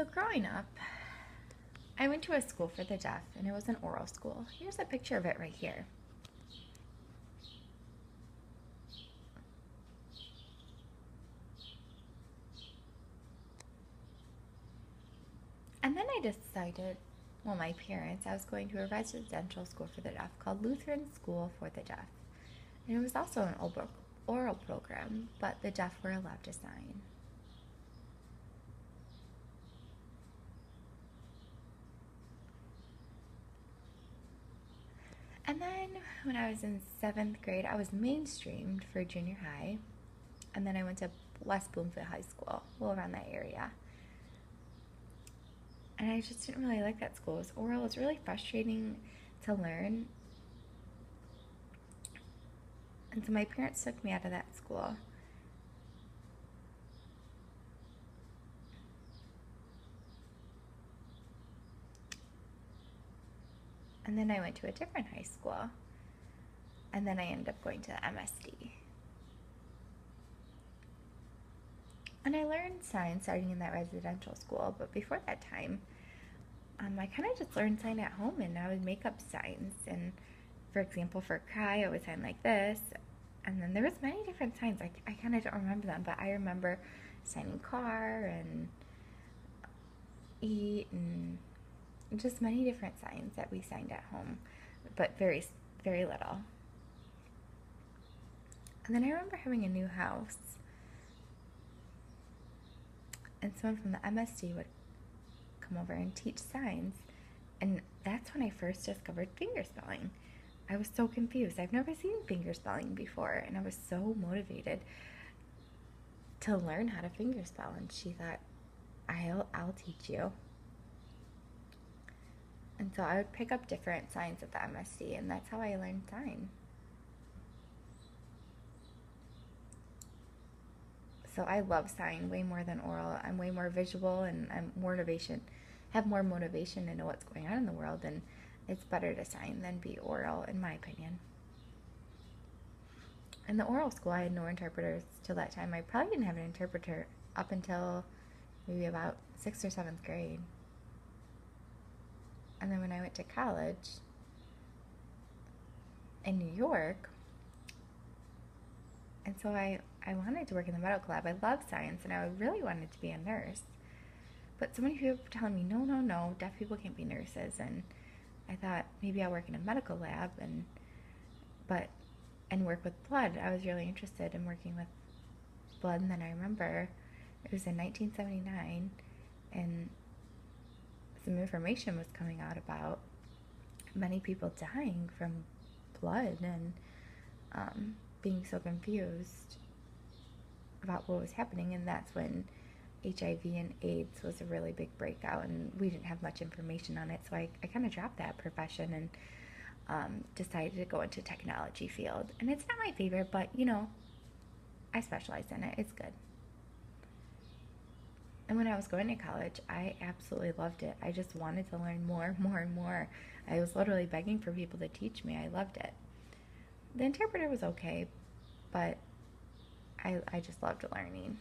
So growing up, I went to a school for the deaf, and it was an oral school. Here's a picture of it right here. And then I decided, well, my parents, I was going to a residential school for the deaf called Lutheran School for the Deaf. And it was also an oral program, but the deaf were allowed to sign. And then when I was in 7th grade, I was mainstreamed for junior high. And then I went to West Bloomfield High School, well, around that area. And I just didn't really like that school. It was oral. It was really frustrating to learn. And so my parents took me out of that school. And then I went to a different high school. And then I ended up going to MSD. And I learned sign starting in that residential school. But before that time, I kind of just learned sign at home, and I would make up signs. And for example, for cry, I would sign like this. And then there was many different signs. I kind of don't remember them, but I remember signing car and eat and just many different signs that we signed at home, but very, very little. And then I remember having a new house, and someone from the MSD would come over and teach signs, and that's when I first discovered fingerspelling. I was so confused. I've never seen fingerspelling before, and I was so motivated to learn how to fingerspell, and she thought, I'll teach you. And so I would pick up different signs at the MSD, and that's how I learned sign. So I love sign way more than oral. I'm way more visual, and have more motivation to know what's going on in the world, and it's better to sign than be oral, in my opinion. In the oral school, I had no interpreters till that time. I probably didn't have an interpreter up until maybe about 6th or 7th grade. And then when I went to college in New York, and so I wanted to work in the medical lab. I love science, and I really wanted to be a nurse. But so many people were telling me, no, deaf people can't be nurses. And I thought maybe I'll work in a medical lab and work with blood. I was really interested in working with blood. And then I remember it was in 1979, and some information was coming out about many people dying from blood, and being so confused about what was happening. And that's when HIV and AIDS was a really big breakout, and we didn't have much information on it. So I kind of dropped that profession and decided to go into technology field. And it's not my favorite, but I specialize in it. It's good. And when I was going to college, I absolutely loved it. I just wanted to learn more and more. I was literally begging for people to teach me. I loved it. The interpreter was okay, but I just loved learning.